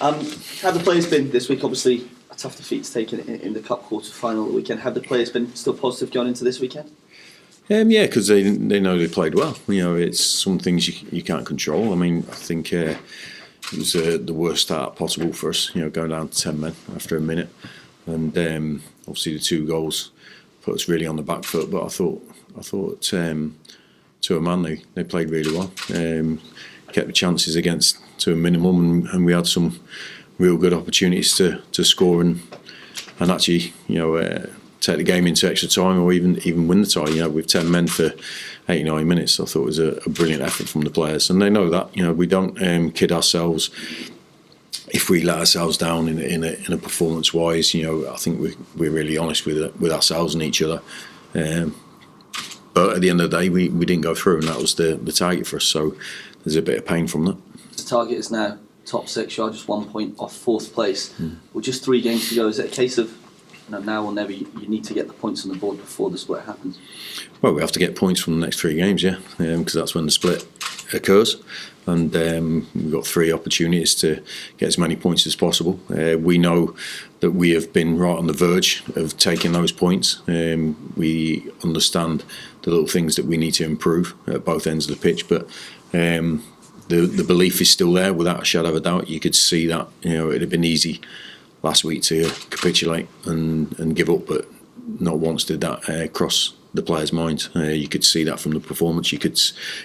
How the players been this week? Obviously, a tough defeat to take in the cup quarter final at the weekend. Have the players been still positive going into this weekend? Yeah, because they know they played well. It's some things you can't control. I mean, I think it was the worst start possible for us. Going down to 10 men after a minute, and obviously the 2 goals put us really on the back foot. But I thought to a man they played really well. Kept the chances to a minimum, and we had some real good opportunities to score and actually take the game into extra time or even win the tie. With 10 men for 89 minutes, I thought it was a brilliant effort from the players, and they know that. We don't kid ourselves if we let ourselves down in a performance wise. I think we're really honest with ourselves and each other. But at the end of the day, we didn't go through, and that was the target for us. So there's a bit of pain from that. The target is now top 6. You are just 1 point off 4th place. With just 3 games to go, is it a case of now or never? You need to get the points on the board before the split happens. Well, we have to get points from the next 3 games, because that's when the split occurs, and we've got 3 opportunities to get as many points as possible. We know that we have been right on the verge of taking those points. We understand the little things that we need to improve at both ends of the pitch, but the belief is still there without a shadow of a doubt. You could see that it'd have been easy last week to capitulate and give up, but not once did that cross the players' minds. You could see that from the performance. You could,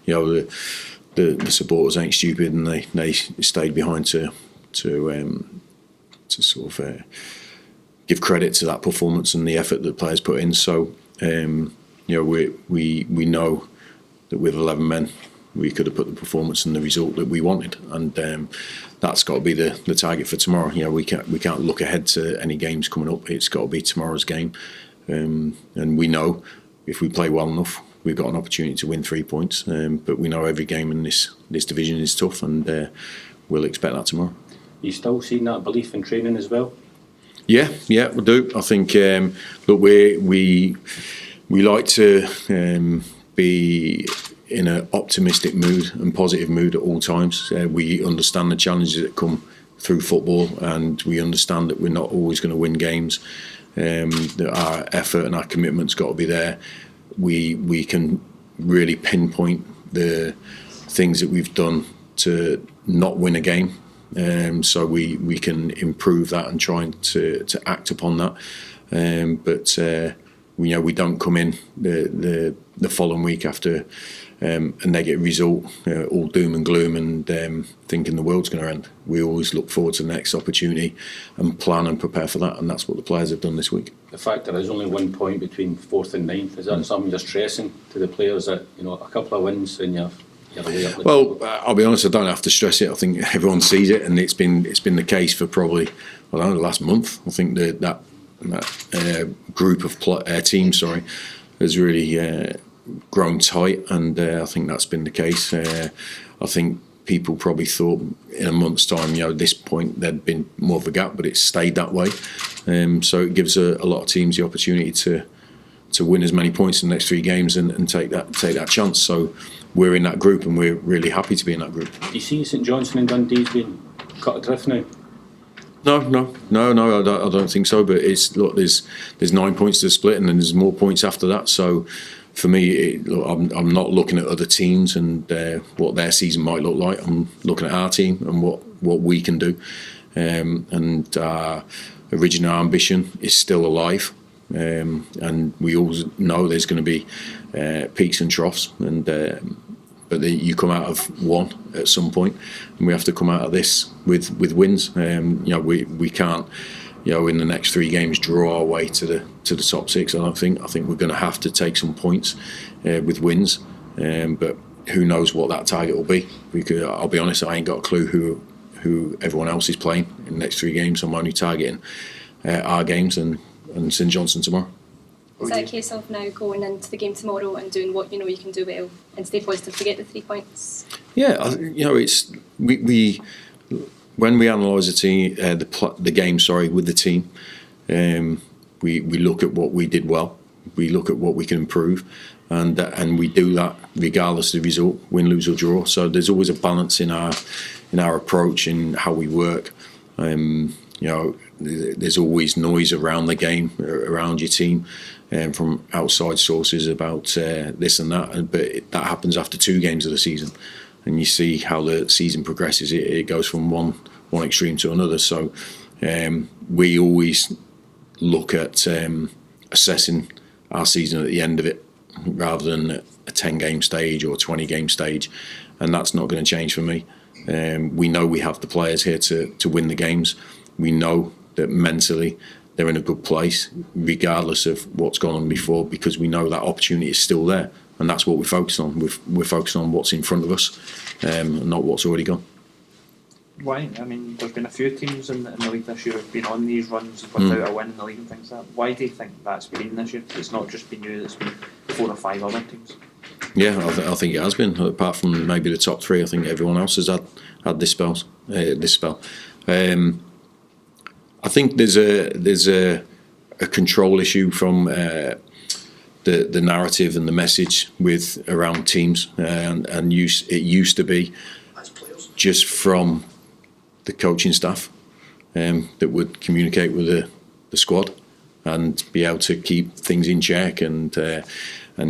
the supporters ain't stupid, and they stayed behind to sort of give credit to that performance and the effort that the players put in. So we know that with 11 men we could have put the performance and the result that we wanted, and that's got to be the target for tomorrow. We can't look ahead to any games coming up. It's got to be tomorrow's game, and we know if we play well enough, we've got an opportunity to win 3 points. But we know every game in this division is tough, and we'll expect that tomorrow. You still seeing that belief in training as well? Yeah, we do. I think look, we like to be in an optimistic mood and positive mood at all times. We understand the challenges that come through football, and we understand that we're not always going to win games. That our effort and our commitment's got to be there. We can really pinpoint the things that we've done to not win a game, so we can improve that and try to act upon that. But we don't come in the following week after a negative result, all doom and gloom, and thinking the world's going to end. We always look forward to the next opportunity and plan and prepare for that, and that's what the players have done this week. The fact that there's only 1 point between 4th and 9th, is that something you're stressing to the players, that a couple of wins and you're way up the Well, I'll be honest, I don't have to stress it. I think everyone sees it, and it's been the case for probably the last month. I think that group of teams, has really grown tight, and I think that's been the case. I think people probably thought in a month's time, at this point there'd been more of a gap, but it's stayed that way. So it gives a lot of teams the opportunity to win as many points in the next 3 games and take that chance. So we're in that group, and we're really happy to be in that group. Do you see St Johnstone and Dundee's being cut adrift now? No, I don't think so. But there's 9 points to the split, and then there's more points after that. So for me, I'm not looking at other teams and what their season might look like. I'm looking at our team and what we can do. And our original ambition is still alive. And we always know there's going to be peaks and troughs, and but you come out of one at some point, and we have to come out of this with wins. We can't, in the next 3 games, draw our way to the top 6. I think we're going to have to take some points with wins, but who knows what that target will be? Because I'll be honest, I ain't got a clue who everyone else is playing in the next 3 games. I'm only targeting our games and St Johnstone tomorrow. Is that a case of now going into the game tomorrow and doing what you can do well and stay positive to get the 3 points? Yeah, it's we when we analyse the game with the team, we look at what we did well, we look at what we can improve, and we do that regardless of the result, win, lose or draw. So there's always a balance in our approach, in how we work. There's always noise around the game, around your team, from outside sources about this and that. But that happens after 2 games of the season, and you see how the season progresses. It goes from one extreme to another. So we always look at assessing our season at the end of it, rather than a 10-game stage or a 20-game stage, and that's not going to change for me. We know we have the players here to win the games. We know that mentally they're in a good place, regardless of what's gone on before, because we know that opportunity is still there, and that's what we focus on. We're focused on what's in front of us, and not what's already gone. Why? I mean, there's been a few teams in the league this year who've been on these runs without a win in the league and things like that. Why do you think that's been this year? It's not just been you, it's been 4 or 5 other teams. Yeah, I think it has been. Apart from maybe the top 3, I think everyone else has had this spell. I think there's a control issue from the narrative and the message with around teams, and it used to be just from the coaching staff that would communicate with the squad and be able to keep things in check and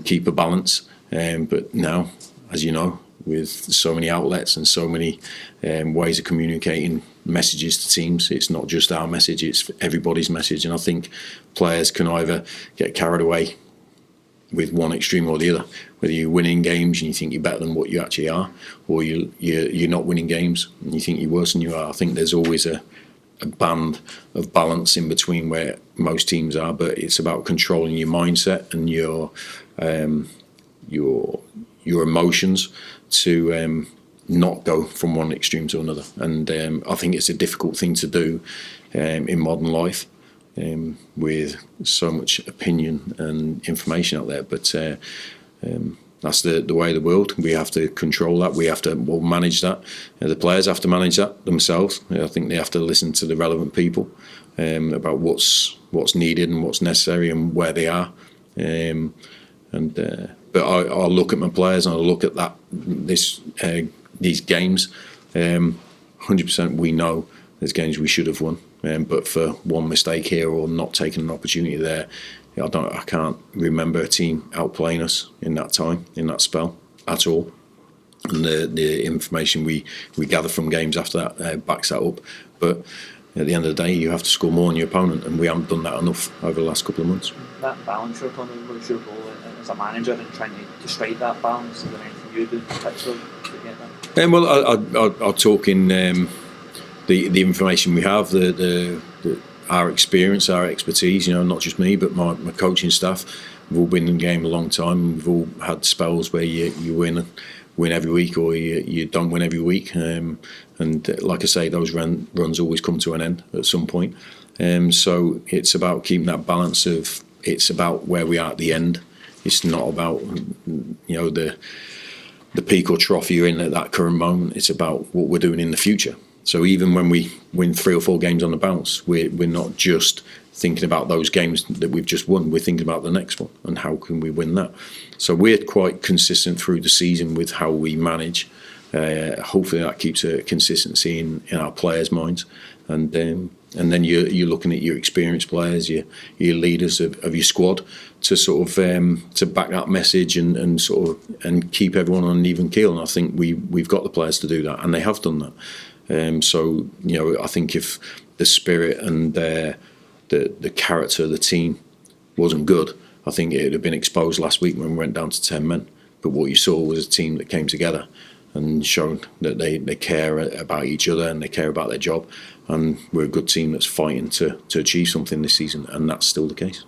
keep a balance. But now, as you know, with so many outlets and so many ways of communicating messages to teams, it's not just our message, it's everybody's message. And I think players can either get carried away with one extreme or the other, whether you're winning games and you think you're better than what you actually are, or you're not winning games and you think you're worse than you are. I think there's always a band of balance in between where most teams are, but it's about controlling your mindset and your emotions to not go from one extreme to another. And I think it's a difficult thing to do in modern life, with so much opinion and information out there. But that's the way of the world. We have to control that. We have to manage that. The players have to manage that themselves. I think they have to listen to the relevant people about what's needed and what's necessary and where they are. But I'll look at my players and I'll look at these games. 100% we know there's games we should have won, but for one mistake here or not taking an opportunity there, I can't remember a team outplaying us in that time, in that spell at all. And the information we gather from games after that backs that up. But at the end of the day, you have to score more than your opponent, and we haven't done that enough over the last couple of months. That balance you're talking about, what's your role as a manager in trying to strike that balance? Is there anything you do in particular to get that? Well, I'll talk in the information we have, our experience, our expertise. Not just me, but my coaching staff. We've all been in the game a long time. We've all had spells where you win every week, or you don't win every week. And like I say, those runs always come to an end at some point. So it's about keeping that balance of, it's about where we are at the end. It's not about the peak or trough you're in at that current moment. It's about what we're doing in the future. So even when we win 3 or 4 games on the bounce, we're not just thinking about those games that we've just won. We're thinking about the next one and how can we win that. So we're quite consistent through the season with how we manage. Hopefully that keeps a consistency in our players' minds. And then you're looking at your experienced players, your leaders of your squad, to sort of to back that message and keep everyone on an even keel. And I think we've got the players to do that, and they have done that. So I think if the spirit and the character of the team wasn't good, I think it would have been exposed last week when we went down to 10 men. But what you saw was a team that came together and shown that they care about each other and they care about their job. And we're a good team that's fighting to achieve something this season, and that's still the case.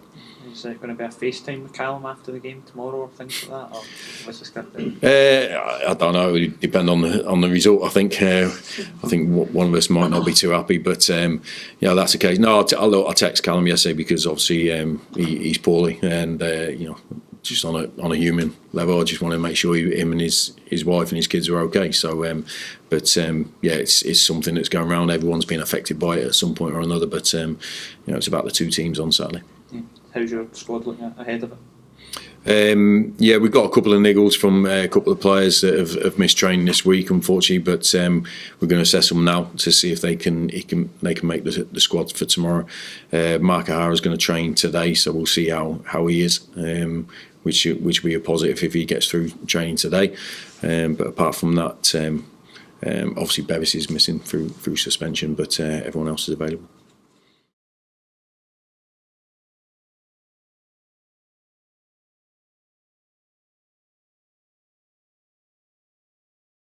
Is there going to be a FaceTime with Callum after the game tomorrow or things like that? Or what's the script? I don't know. It would depend on the result. I think one of us might not be too happy, but that's the case. No, I'll text Callum yesterday because obviously he's poorly, and just on a human level, I just want to make sure him and his wife and his kids are okay. So, it's something that's going around. Everyone's been affected by it at some point or another. But it's about the 2 teams on Saturday. How's your squad looking ahead of it? Yeah, we've got a couple of niggles from a couple of players that have missed training this week, unfortunately. But we're going to assess them now to see if they can make the squad for tomorrow. Mark O'Hara is going to train today, so we'll see how he is. Which will be a positive if he gets through training today. But apart from that, obviously Bevis is missing through suspension, but everyone else is available.